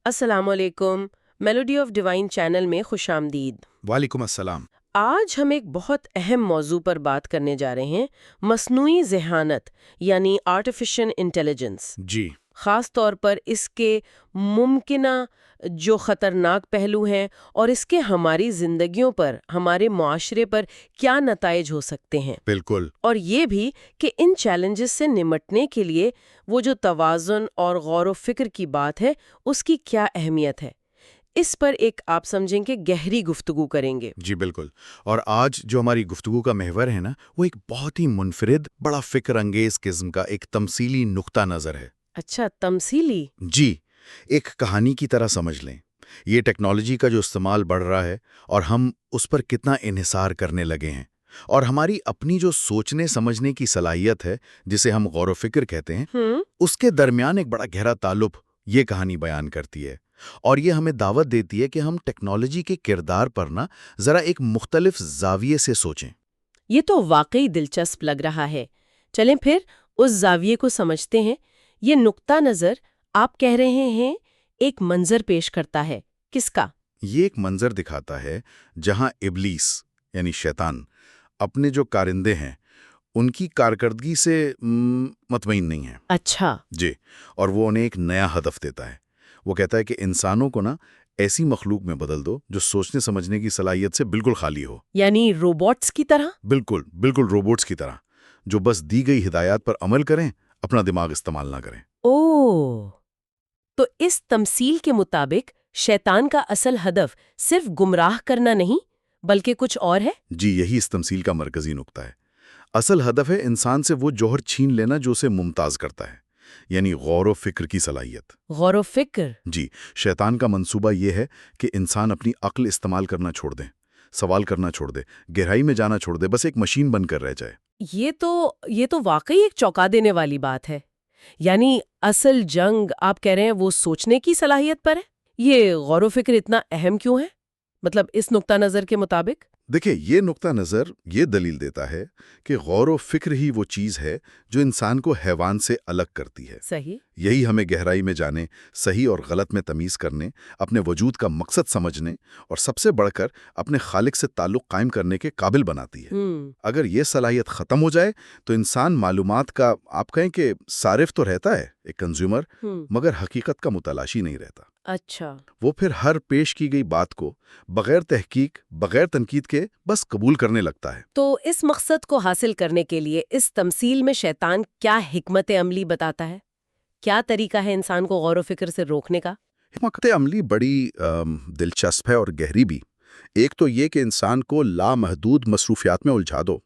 السلام علیکم، melody of divine channel میں خوش آمدید۔ وعلیکم السلام۔ آج ہم ایک بہت اہم موضوع پر بات کرنے جا رہے ہیں، مصنوعی ذہانت یعنی آرٹیفیشل انٹیلیجنس۔ جی خاص طور پر اس کے ممکنہ جو خطرناک پہلو ہیں اور اس کے ہماری زندگیوں پر، ہمارے معاشرے پر کیا نتائج ہو سکتے ہیں، بالکل۔ اور یہ بھی کہ ان چیلنجز سے نمٹنے کے لیے وہ جو توازن اور غور و فکر کی بات ہے اس کی کیا اہمیت ہے، اس پر ایک آپ سمجھیں کہ گہری گفتگو کریں گے۔ جی بالکل۔ اور آج جو ہماری گفتگو کا محور ہے نا، وہ ایک بہت ہی منفرد، بڑا فکر انگیز قسم کا ایک تمثیلی نقطہ نظر ہے۔ اچھا، تمثیلی؟ جی، ایک کہانی کی طرح سمجھ لیں۔ یہ ٹیکنالوجی کا جو استعمال بڑھ رہا ہے اور ہم اس پر کتنا انحصار کرنے لگے ہیں، اور ہماری اپنی جو سوچنے سمجھنے کی صلاحیت ہے جسے ہم غور و فکر کہتے ہیں، اس کے درمیان ایک بڑا گہرا تعلق یہ کہانی بیان کرتی ہے، اور یہ ہمیں دعوت دیتی ہے کہ ہم ٹیکنالوجی کے کردار پر نا ذرا ایک مختلف زاویے سے سوچیں۔ یہ تو واقعی دلچسپ لگ رہا ہے۔ چلیں پھر اس زاویے کو سمجھتے ہیں۔ یہ نقطہ نظر آپ کہہ رہے ہیں ایک منظر پیش کرتا ہے، کس کا؟ یہ ایک منظر دکھاتا ہے جہاں ابلیس یعنی شیطان اپنے جو کارندے ہیں ان کی کارکردگی سے مطمئن نہیں ہے۔ اچھا۔ جی، اور وہ انہیں ایک نیا ہدف دیتا ہے۔ وہ کہتا ہے کہ انسانوں کو نا ایسی مخلوق میں بدل دو جو سوچنے سمجھنے کی صلاحیت سے بالکل خالی ہو۔ یعنی روبوٹس کی طرح؟ بالکل بالکل، روبوٹس کی طرح، جو بس دی گئی ہدایات پر عمل کریں، اپنا دماغ استعمال نہ کریں۔ اوہ، تو اس تمثیل کے مطابق شیطان کا اصل ہدف صرف گمراہ کرنا نہیں بلکہ کچھ اور ہے؟ جی، یہی اس تمثیل کا مرکزی نقطہ ہے۔ اصل ہدف ہے انسان سے وہ جوہر چھین لینا جو اسے ممتاز کرتا ہے، یعنی غور و فکر کی صلاحیت۔ غور و فکر؟ جی، شیطان کا منصوبہ یہ ہے کہ انسان اپنی عقل استعمال کرنا چھوڑ دے، سوال کرنا چھوڑ دے، گہرائی میں جانا چھوڑ دے، بس ایک مشین بن کر رہ جائے۔ یہ تو واقعی ایک چونکا دینے والی بات ہے۔ یعنی اصل جنگ آپ کہہ رہے ہیں وہ سوچنے کی صلاحیت پر ہے؟ یہ غور و فکر اتنا اہم کیوں ہے؟ مطلب اس نقطہ نظر کے مطابق؟ دیکھیں، یہ نقطہ نظر یہ دلیل دیتا ہے کہ غور و فکر ہی وہ چیز ہے جو انسان کو حیوان سے الگ کرتی ہے۔ صحیح۔ یہی ہمیں گہرائی میں جانے، صحیح اور غلط میں تمیز کرنے، اپنے وجود کا مقصد سمجھنے اور سب سے بڑھ کر اپنے خالق سے تعلق قائم کرنے کے قابل بناتی ہے۔ اگر یہ صلاحیت ختم ہو جائے تو انسان معلومات کا، آپ کہیں کہ صارف تو رہتا ہے، ایک کنزیومر، مگر حقیقت کا متلاشی نہیں رہتا۔ اچھا۔ وہ پھر ہر پیش کی گئی بات کو بغیر تحقیق، بغیر تنقید کے بس قبول کرنے لگتا ہے۔ تو اس مقصد کو حاصل کرنے کے لیے اس تمثیل میں شیطان کیا حکمت عملی بتاتا ہے؟ کیا طریقہ ہے انسان کو غور و فکر سے روکنے کا؟ حکمت عملی بڑی دلچسپ ہے اور گہری بھی۔ ایک تو یہ کہ انسان کو لامحدود مصروفیات میں الجھا دو۔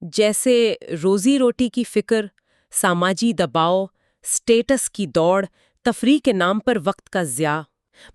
جیسے روزی روٹی کی فکر، سماجی دباؤ، سٹیٹس کی دوڑ، تفریح کے نام پر وقت کا ضیاع،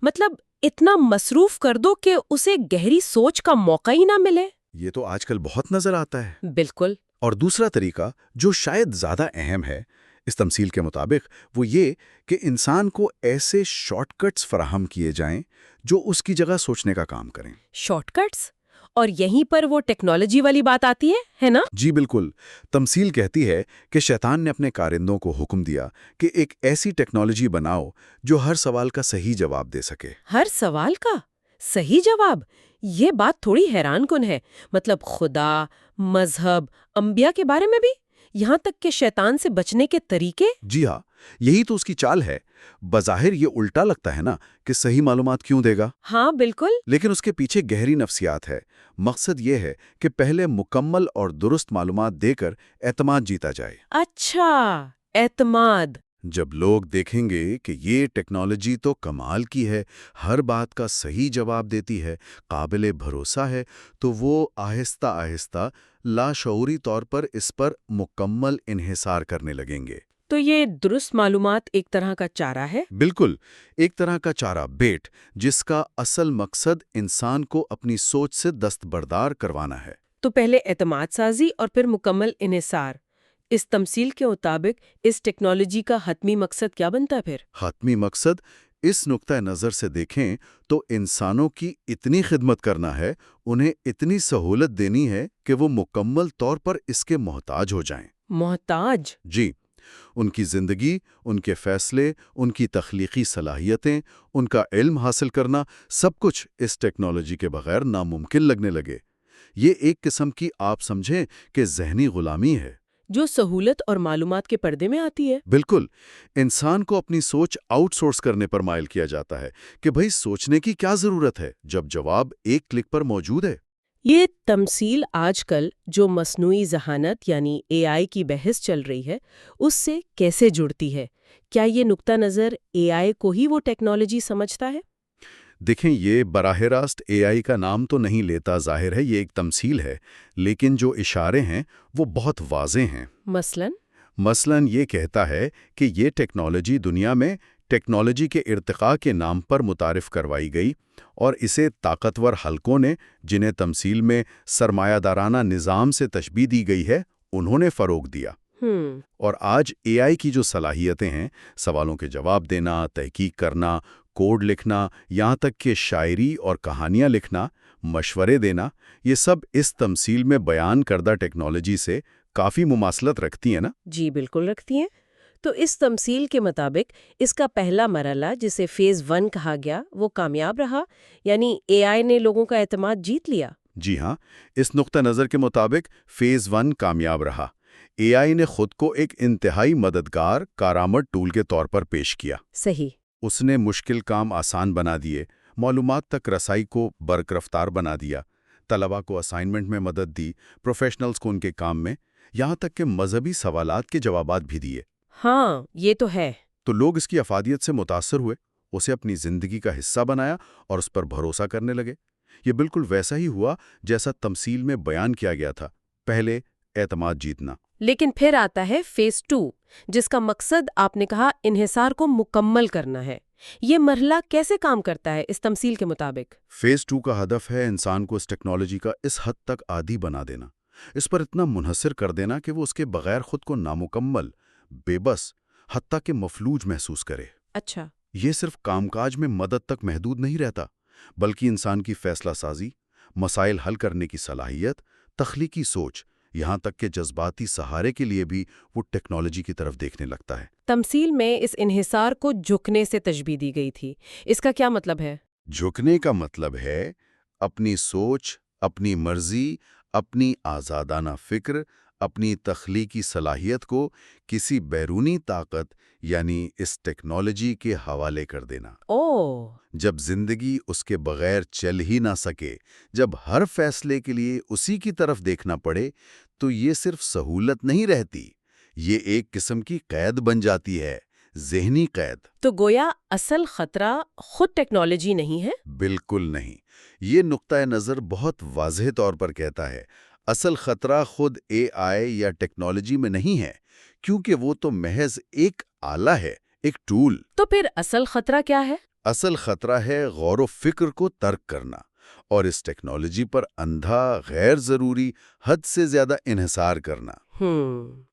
مطلب اتنا مصروف کر دو کہ اسے گہری سوچ کا موقع ہی نہ ملے۔ یہ تو آج کل بہت نظر آتا ہے۔ بالکل۔ اور دوسرا طریقہ جو شاید زیادہ اہم ہے اس تمثیل کے مطابق، وہ یہ کہ انسان کو ایسے شارٹ کٹس فراہم کیے جائیں جو اس کی جگہ سوچنے کا کام کریں۔ Short cuts? اور یہیں پر وہ ٹیکنالوجی والی بات آتی ہے نا؟ جی بالکل۔ تمثیل کہتی ہے کہ شیطان نے اپنے کارندوں کو حکم دیا کہ ایک ایسی ٹیکنالوجی بناؤ جو ہر سوال کا صحیح جواب دے سکے۔ ہر سوال کا صحیح جواب؟ یہ بات تھوڑی حیران کن ہے۔ مطلب خدا، مذہب، انبیاء کے بارے میں بھی، یہاں تک کہ شیطان سے بچنے کے طریقے؟ جی ہاں، یہی تو اس کی چال ہے۔ بظاہر یہ الٹا لگتا ہے نا کہ صحیح معلومات کیوں دے گا؟ ہاں بالکل۔ لیکن اس کے پیچھے گہری نفسیات ہے۔ مقصد یہ ہے کہ پہلے مکمل اور درست معلومات دے کر اعتماد جیتا جائے۔ اچھا، اعتماد۔ جب لوگ دیکھیں گے کہ یہ ٹیکنالوجی تو کمال کی ہے، ہر بات کا صحیح جواب دیتی ہے، قابل بھروسہ ہے، تو وہ آہستہ آہستہ لاشعوری طور پر اس پر مکمل انحصار کرنے لگیں گے۔ تو یہ درست معلومات ایک طرح کا چارہ ہے؟ بالکل، ایک طرح کا چارہ بیٹ، جس کا اصل مقصد انسان کو اپنی سوچ سے دستبردار کروانا ہے۔ تو پہلے اعتماد سازی اور پھر مکمل انحصار۔ اس تمثیل کے مطابق اس ٹیکنالوجی کا حتمی مقصد کیا بنتا ہے پھر؟ حتمی مقصد اس نقطہ نظر سے دیکھیں تو انسانوں کی اتنی خدمت کرنا ہے، انہیں اتنی سہولت دینی ہے کہ وہ مکمل طور پر اس کے محتاج ہو جائیں۔ محتاج؟ جی، ان کی زندگی، ان کے فیصلے، ان کی تخلیقی صلاحیتیں، ان کا علم حاصل کرنا، سب کچھ اس ٹیکنالوجی کے بغیر ناممکن لگنے لگے۔ یہ ایک قسم کی آپ سمجھیں کہ ذہنی غلامی ہے۔ جو سہولت اور معلومات کے پردے میں آتی ہے۔ بالکل، انسان کو اپنی سوچ آؤٹ سورس کرنے پر مائل کیا جاتا ہے کہ بھئی سوچنے کی کیا ضرورت ہے جب جواب ایک کلک پر موجود ہے۔ یہ تمثیل آج کل جو مصنوعی ذہانت یعنی اے آئی کی بحث چل رہی ہے، اس سے کیسے جڑتی ہے؟ کیا یہ نقطہ نظر اے آئی کو ہی وہ ٹیکنالوجی سمجھتا ہے؟ دیکھیں، یہ براہ راست اے آئی کا نام تو نہیں لیتا، ظاہر ہے یہ ایک تمثیل ہے، لیکن جو اشارے ہیں وہ بہت واضح ہیں۔ مثلاً یہ کہتا ہے کہ یہ ٹیکنالوجی دنیا میں ٹیکنالوجی کے ارتقاء کے نام پر متعارف کروائی گئی، اور اسے طاقتور حلقوں نے، جنہیں تمثیل میں سرمایہ دارانہ نظام سے تشبیہ دی گئی ہے، انہوں نے فروغ دیا۔ اور آج اے آئی کی جو صلاحیتیں ہیں، سوالوں کے جواب دینا، تحقیق کرنا، کوڈ لکھنا، یہاں تک کہ شاعری اور کہانیاں لکھنا، مشورے دینا، یہ سب اس تمثیل میں بیان کردہ ٹیکنالوجی سے کافی مماثلت رکھتی ہیں نا؟ جی بالکل رکھتی ہیں۔ تو اس تمثیل کے مطابق اس کا پہلا مرحلہ جسے فیز 1 کہا گیا وہ کامیاب رہا، یعنی اے آئی نے لوگوں کا اعتماد جیت لیا۔ جی ہاں، اس نقطہ نظر کے مطابق فیز 1 کامیاب رہا۔ اے آئی نے خود کو ایک انتہائی مددگار، کارآمد ٹول کے طور پر پیش کیا۔ صحیح۔ اس نے مشکل کام آسان بنا دیے، معلومات تک رسائی کو برق رفتار بنا دیا، طلباء کو اسائنمنٹ میں مدد دی، پروفیشنلز کو ان کے کام میں، یہاں تک کہ مذہبی سوالات کے جوابات بھی دیے۔ ہاں، یہ تو ہے۔ تو لوگ اس کی افادیت سے متاثر ہوئے، اسے اپنی زندگی کا حصہ بنایا اور اس پر بھروسہ کرنے لگے۔ یہ بالکل ویسا ہی ہوا جیسا تمثیل میں بیان کیا گیا تھا، پہلے اعتماد جیتنا۔ لیکن پھر آتا ہے فیز 2، جس کا مقصد آپ نے کہا انحصار کو مکمل کرنا ہے۔ یہ مرحلہ کیسے کام کرتا ہے اس تمثیل کے مطابق؟ فیز 2 کا ہدف ہے انسان کو اس ٹیکنالوجی کا اس حد تک عادی بنا دینا، اس پر اتنا منحصر کر دینا کہ وہ اس کے بغیر خود کو نامکمل، بے بس، حتیٰ کہ مفلوج محسوس کرے۔ اچھا۔ یہ صرف کام کاج میں مدد تک محدود نہیں رہتا، بلکہ انسان کی فیصلہ سازی، مسائل حل کرنے کی صلاحیت، تخلیقی سوچ، یہاں تک کہ جذباتی سہارے کے لیے بھی وہ ٹیکنالوجی کی طرف دیکھنے لگتا ہے۔ تمثیل میں اس انحصار کو جھکنے سے تشبیہ دی گئی تھی، اس کا کیا مطلب ہے؟ جھکنے کا مطلب ہے اپنی سوچ، اپنی مرضی، اپنی آزادانہ فکر، اپنی تخلیقی صلاحیت کو کسی بیرونی طاقت یعنی اس ٹیکنالوجی کے حوالے کر دینا۔ جب زندگی اس کے بغیر چل ہی نہ سکے، جب ہر فیصلے کے لیے اسی کی طرف دیکھنا پڑے، تو یہ صرف سہولت نہیں رہتی، یہ ایک قسم کی قید بن جاتی ہے، ذہنی قید۔ تو گویا اصل خطرہ خود ٹیکنالوجی نہیں ہے؟ بالکل نہیں۔ یہ نقطہ نظر بہت واضح طور پر کہتا ہے، اصل خطرہ خود اے آئی یا ٹیکنالوجی میں نہیں ہے، کیونکہ وہ تو محض ایک آلہ ہے، ایک ٹول۔ تو پھر اصل خطرہ کیا ہے؟ اصل خطرہ ہے غور و فکر کو ترک کرنا، اور اس ٹیکنالوجی پر اندھا، غیر ضروری، حد سے زیادہ انحصار کرنا۔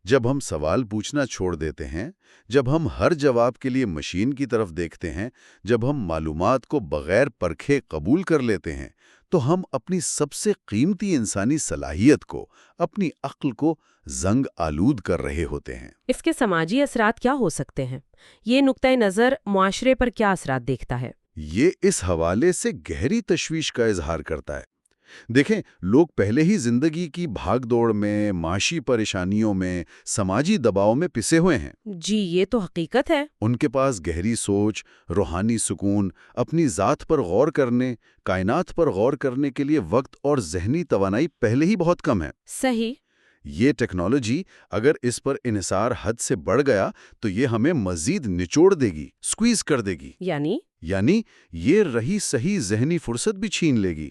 جب ہم سوال پوچھنا چھوڑ دیتے ہیں، جب ہم ہر جواب کے لیے مشین کی طرف دیکھتے ہیں، جب ہم معلومات کو بغیر پرکھے قبول کر لیتے ہیں، تو ہم اپنی سب سے قیمتی انسانی صلاحیت کو، اپنی عقل کو زنگ آلود کر رہے ہوتے ہیں۔ اس کے سماجی اثرات کیا ہو سکتے ہیں؟ یہ نقطہ نظر معاشرے پر کیا اثرات دیکھتا ہے؟ یہ اس حوالے سے گہری تشویش کا اظہار کرتا ہے۔ دیکھیں، لوگ پہلے ہی زندگی کی بھاگ دوڑ میں، معاشی پریشانیوں میں، سماجی دباؤ میں پسے ہوئے ہیں۔ جی، یہ تو حقیقت ہے۔ ان کے پاس گہری سوچ، روحانی سکون، اپنی ذات پر غور کرنے، کائنات پر غور کرنے کے لیے وقت اور ذہنی توانائی پہلے ہی بہت کم ہے۔ صحیح۔ یہ ٹیکنالوجی اگر اس پر انحصار حد سے بڑھ گیا تو یہ ہمیں مزید نچوڑ دے گی، سکویز کر دے گی۔ یعنی یہ رہی صحیح ذہنی فرصت بھی چھین لے گی۔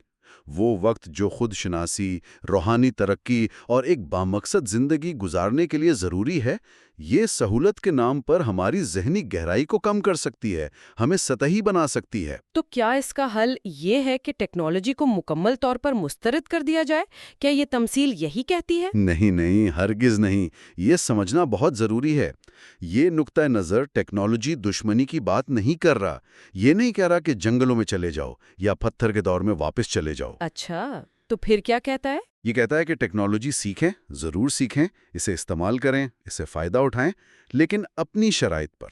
وہ وقت جو خود شناسی، روحانی ترقی اور ایک بامقصد زندگی گزارنے کے لیے ضروری ہے، یہ سہولت کے نام پر ہماری ذہنی گہرائی کو کم کر سکتی ہے، ہمیں سطحی بنا سکتی ہے۔ تو کیا اس کا حل یہ ہے کہ ٹیکنالوجی کو مکمل طور پر مسترد کر دیا جائے؟ کیا یہ تمثیل یہی کہتی ہے؟ نہیں، ہرگز نہیں۔ یہ سمجھنا بہت ضروری ہے۔ یہ نقطہ نظر ٹیکنالوجی دشمنی کی بات نہیں کر رہا، یہ نہیں کہہ رہا کہ جنگلوں میں چلے جاؤ یا پتھر کے دور میں واپس چلے جاؤ۔ اچھا۔ تو پھر کیا کہتا ہے؟ یہ کہتا ہے کہ ٹیکنالوجی سیکھیں، ضرور سیکھیں، اسے استعمال کریں، اسے فائدہ اٹھائیں، لیکن اپنی شرائط پر۔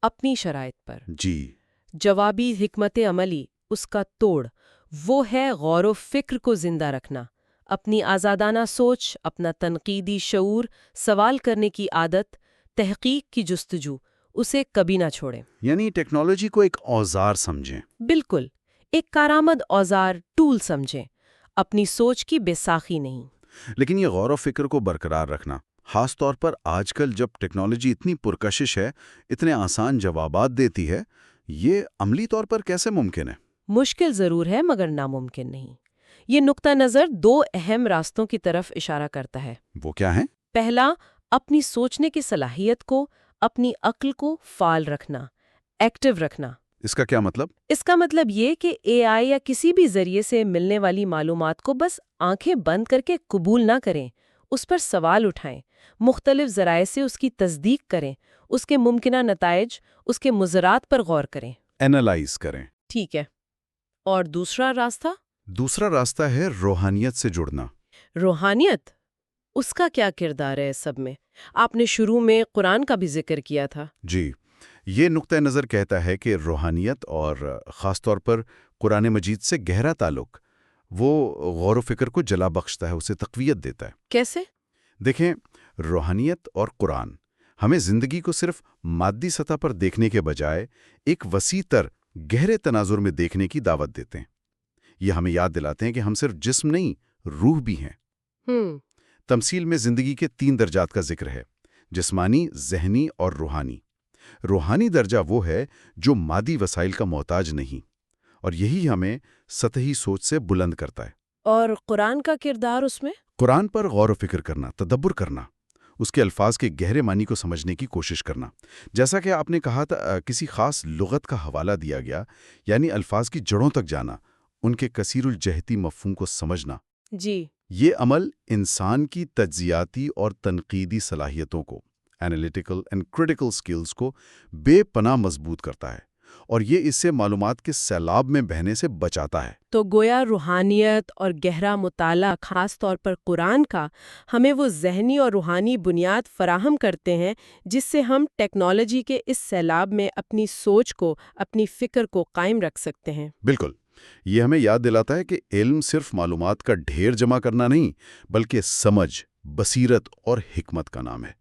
اپنی شرائط پر۔ جی۔ جوابی حکمت عملی، اس کا توڑ، وہ ہے غور و فکر کو زندہ رکھنا، اپنی آزادانہ سوچ، اپنا تنقیدی شعور، سوال کرنے کی عادت، تحقیق کی جستجو، اسے کبھی نہ چھوڑیں۔ یعنی ٹیکنالوجی کو ایک اوزار سمجھیں۔ بالکل، ایک کارآمد اوزار، ٹول سمجھیں، اپنی سوچ کی بے ساخی نہیں۔ لیکن یہ غور و فکر کو برقرار رکھنا، خاص طور پر آج کل جب ٹیکنالوجی اتنی پرکشش ہے، اتنے آسان جوابات دیتی ہے، یہ عملی طور پر کیسے ممکن ہے؟ مشکل ضرور ہے مگر ناممکن نہیں۔ یہ نقطہ نظر دو اہم راستوں کی طرف اشارہ کرتا ہے۔ وہ کیا ہیں؟ پہلا، اپنی سوچنے کی صلاحیت کو، اپنی عقل کو فعال رکھنا، ایکٹیو رکھنا۔ اس کا کیا مطلب؟ اس کا مطلب یہ کہ اے آئی یا کسی بھی ذریعے سے ملنے والی معلومات کو بس آنکھیں بند کر کے قبول نہ کریں، اس پر سوال اٹھائیں، مختلف ذرائع سے اس کی تصدیق کریں، اس کے ممکنہ نتائج، اس کے مضرات پر غور کریں، اینالائز کریں۔ ٹھیک ہے۔ اور دوسرا راستہ؟ دوسرا راستہ ہے روحانیت سے جڑنا۔ روحانیت، اس کا کیا کردار ہے اس سب میں؟ آپ نے شروع میں قرآن کا بھی ذکر کیا تھا۔ جی، یہ نقطہ نظر کہتا ہے کہ روحانیت اور خاص طور پر قرآن مجید سے گہرا تعلق وہ غور و فکر کو جلا بخشتا ہے، اسے تقویت دیتا ہے۔ کیسے؟ دیکھیں، روحانیت اور قرآن ہمیں زندگی کو صرف مادی سطح پر دیکھنے کے بجائے ایک وسیع تر گہرے تناظر میں دیکھنے کی دعوت دیتے ہیں۔ یہ ہمیں یاد دلاتے ہیں کہ ہم صرف جسم نہیں، روح بھی ہیں۔ تمثیل میں زندگی کے 3 درجات کا ذکر ہے: جسمانی، ذہنی اور روحانی۔ روحانی درجہ وہ ہے جو مادی وسائل کا محتاج نہیں، اور یہی ہمیں سطحی سوچ سے بلند کرتا ہے۔ اور قرآن کا کردار اس میں؟ قرآن پر غور و فکر کرنا، تدبر کرنا، اس کے الفاظ کے گہرے معنی کو سمجھنے کی کوشش کرنا۔ جیسا کہ آپ نے کہا تھا، کسی خاص لغت کا حوالہ دیا گیا، یعنی الفاظ کی جڑوں تک جانا، ان کے کثیر الجہتی مفہوم کو سمجھنا۔ جی۔ یہ یہ عمل انسان کی تجزیاتی اور تنقیدی صلاحیتوں کو، انالیٹیکل اینڈ کریٹیکل سکلز کو بے پناہ مضبوط کرتا ہے، اور یہ اس سے معلومات کے سیلاب میں بہنے سے بچاتا ہے۔ تو گویا روحانیت اور گہرا مطالعہ، خاص طور پر قرآن کا، ہمیں وہ ذہنی اور روحانی بنیاد فراہم کرتے ہیں جس سے ہم ٹیکنالوجی کے اس سیلاب میں اپنی سوچ کو، اپنی فکر کو قائم رکھ سکتے ہیں۔ بالکل، یہ ہمیں یاد دلاتا ہے کہ علم صرف معلومات کا ڈھیر جمع کرنا نہیں، بلکہ سمجھ، بصیرت اور حکمت کا نام ہے،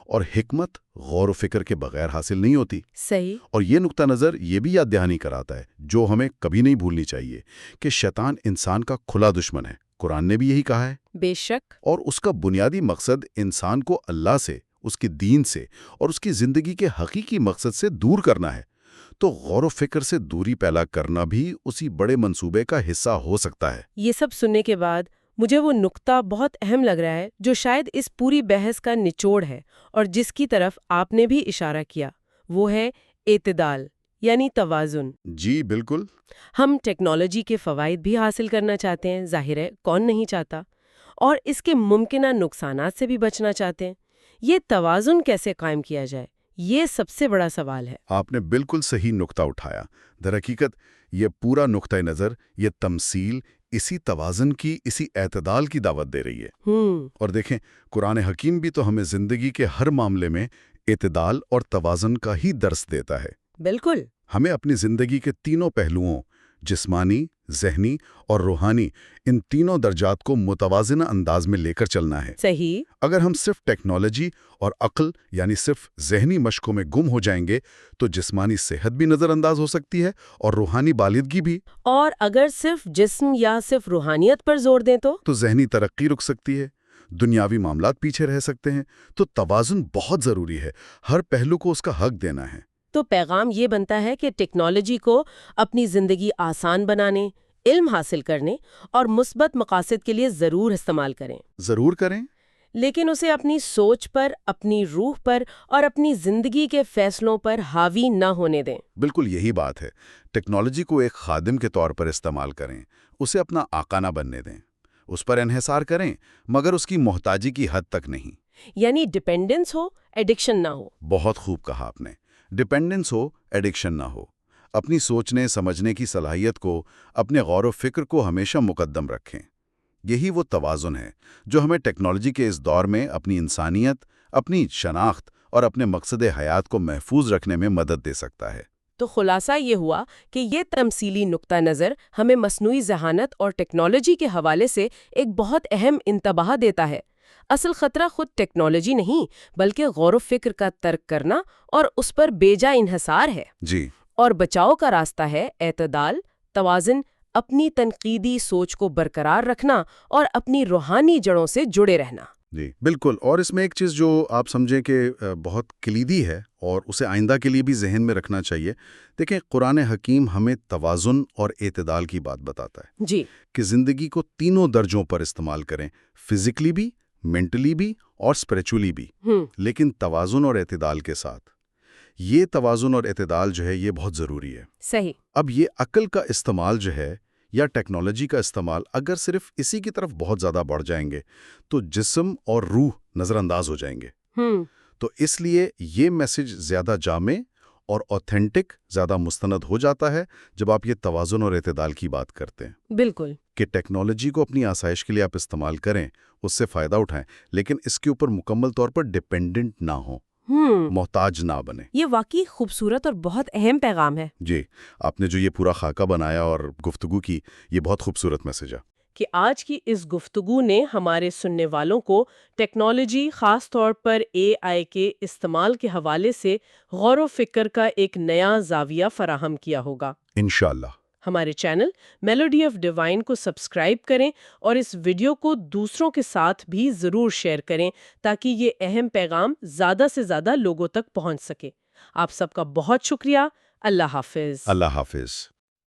اور حکمت غور و فکر کے بغیر حاصل نہیں ہوتی۔ صحیح۔ اور یہ نقطہ نظر یہ بھی یاد دہانی کراتا ہے، جو ہمیں کبھی نہیں بھولنی چاہیے، کہ شیطان انسان کا کھلا دشمن ہے۔ قرآن نے بھی یہی کہا ہے۔ بے شک۔ اور اس کا بنیادی مقصد انسان کو اللہ سے، اس کے دین سے اور اس کی زندگی کے حقیقی مقصد سے دور کرنا ہے۔ تو غور و فکر سے دوری پیدا کرنا بھی اسی بڑے منصوبے کا حصہ ہو سکتا ہے۔ یہ سب سننے کے بعد مجھے وہ نقطہ بہت اہم لگ رہا ہے جو شاید اس پوری بحث کا نچوڑ ہے، اور جس کی طرف آپ نے بھی اشارہ کیا، وہ ہے اعتدال، یعنی توازن۔ جی بالکل۔ ہم ٹیکنالوجی کے فوائد بھی حاصل کرنا چاہتے ہیں، ظاہر ہے کون نہیں چاہتا، اور اس کے ممکنہ نقصانات سے بھی بچنا چاہتے ہیں۔ یہ توازن کیسے قائم کیا جائے، یہ سب سے بڑا سوال ہے۔ آپ نے بالکل صحیح نقطہ اٹھایا۔ در حقیقت یہ پورا نقطہ نظر، یہ تمثیل اسی توازن کی، اسی اعتدال کی دعوت دے رہی ہے۔ اور دیکھیں، قرآن حکیم بھی تو ہمیں زندگی کے ہر معاملے میں اعتدال اور توازن کا ہی درس دیتا ہے۔ بالکل۔ ہمیں اپنی زندگی کے تینوں پہلوؤں، جسمانی، ذہنی اور روحانی، ان تینوں درجات کو متوازنہ انداز میں لے کر چلنا ہے۔ صحیح۔ اگر ہم صرف ٹیکنالوجی اور عقل، یعنی صرف ذہنی مشقوں میں گم ہو جائیں گے تو جسمانی صحت بھی نظر انداز ہو سکتی ہے اور روحانی بالغگی بھی۔ اور اگر صرف جسم یا صرف روحانیت پر زور دیں تو ذہنی ترقی رک سکتی ہے، دنیاوی معاملات پیچھے رہ سکتے ہیں۔ تو توازن بہت ضروری ہے، ہر پہلو کو اس کا حق دینا ہے۔ تو پیغام یہ بنتا ہے کہ ٹیکنالوجی کو اپنی زندگی آسان بنانے، علم حاصل کرنے اور مثبت مقاصد کے لیے ضرور استعمال کریں۔ ضرور کریں، لیکن اسے اپنی سوچ پر، اپنی روح پر اور اپنی زندگی کے فیصلوں پر حاوی نہ ہونے دیں۔ بالکل یہی بات ہے۔ ٹیکنالوجی کو ایک خادم کے طور پر استعمال کریں، اسے اپنا آقا نہ بننے دیں۔ اس پر انحصار کریں، مگر اس کی محتاجی کی حد تک نہیں۔ یعنی ڈیپینڈنس ہو، ایڈکشن نہ ہو۔ بہت خوب کہا آپ نے۔ ڈیپینڈنس ہو، ایڈکشن نہ ہو۔ اپنی سوچنے سمجھنے کی صلاحیت کو، اپنے غور و فکر کو ہمیشہ مقدم رکھیں۔ یہی وہ توازن ہے جو ہمیں ٹیکنالوجی کے اس دور میں اپنی انسانیت، اپنی شناخت اور اپنے مقصد حیات کو محفوظ رکھنے میں مدد دے سکتا ہے۔ تو خلاصہ یہ ہوا کہ یہ تمثیلی نقطہ نظر ہمیں مصنوعی ذہانت اور ٹیکنالوجی کے حوالے سے ایک بہت اہم انتباہ دیتا ہے۔ اصل خطرہ خود ٹیکنالوجی نہیں بلکہ غور و فکر کا ترک کرنا اور اس پر بے جا انحصار ہے۔ جی، اور بچاؤ کا راستہ ہے اعتدال، توازن، اپنی تنقیدی سوچ کو برقرار رکھنا اور اپنی روحانی جڑوں سے جڑے رہنا۔ جی بالکل۔ اور اس میں ایک چیز جو آپ سمجھیں کہ بہت کلیدی ہے اور اسے آئندہ کے لیے بھی ذہن میں رکھنا چاہیے، دیکھیں قرآن حکیم ہمیں توازن اور اعتدال کی بات بتاتا ہے جی، کہ زندگی کو تینوں درجوں پر استعمال کریں، فزیکلی بھی، مینٹلی بھی اور اسپریچولی بھی، لیکن توازن اور اعتدال کے ساتھ۔ یہ توازن اور اعتدال جو ہے یہ بہت ضروری ہے۔ صحیح۔ اب یہ عقل کا استعمال جو ہے یا ٹیکنالوجی کا استعمال اگر صرف اسی کی طرف بہت زیادہ بڑھ جائیں گے تو جسم اور روح نظر انداز ہو جائیں گے۔ تو اس لیے یہ میسج زیادہ جامع اور اوتھینٹک، زیادہ مستند ہو جاتا ہے جب آپ یہ توازن اور اعتدال کی بات کرتے ہیں۔ بالکل۔ کہ ٹیکنالوجی کو اپنی آسائش کے لیے آپ استعمال کریں، اس سے فائدہ اٹھائیں، لیکن اس کے اوپر مکمل طور پر ڈیپینڈنٹ نہ ہوں، محتاج نہ بنیں۔ یہ واقعی خوبصورت اور بہت اہم پیغام ہے جی، آپ نے جو یہ پورا خاکہ بنایا اور گفتگو کی، یہ بہت خوبصورت میسج ہے۔ کہ آج کی اس گفتگو نے ہمارے سننے والوں کو ٹیکنالوجی، خاص طور پر AI کے استعمال کے حوالے سے غور و فکر کا ایک نیا زاویہ فراہم کیا ہوگا۔ انشاءاللہ۔ ہمارے چینل میلوڈی آف ڈیوائن کو سبسکرائب کریں اور اس ویڈیو کو دوسروں کے ساتھ بھی ضرور شیئر کریں تاکہ یہ اہم پیغام زیادہ سے زیادہ لوگوں تک پہنچ سکے۔ آپ سب کا بہت شکریہ۔ اللہ حافظ۔ اللہ حافظ۔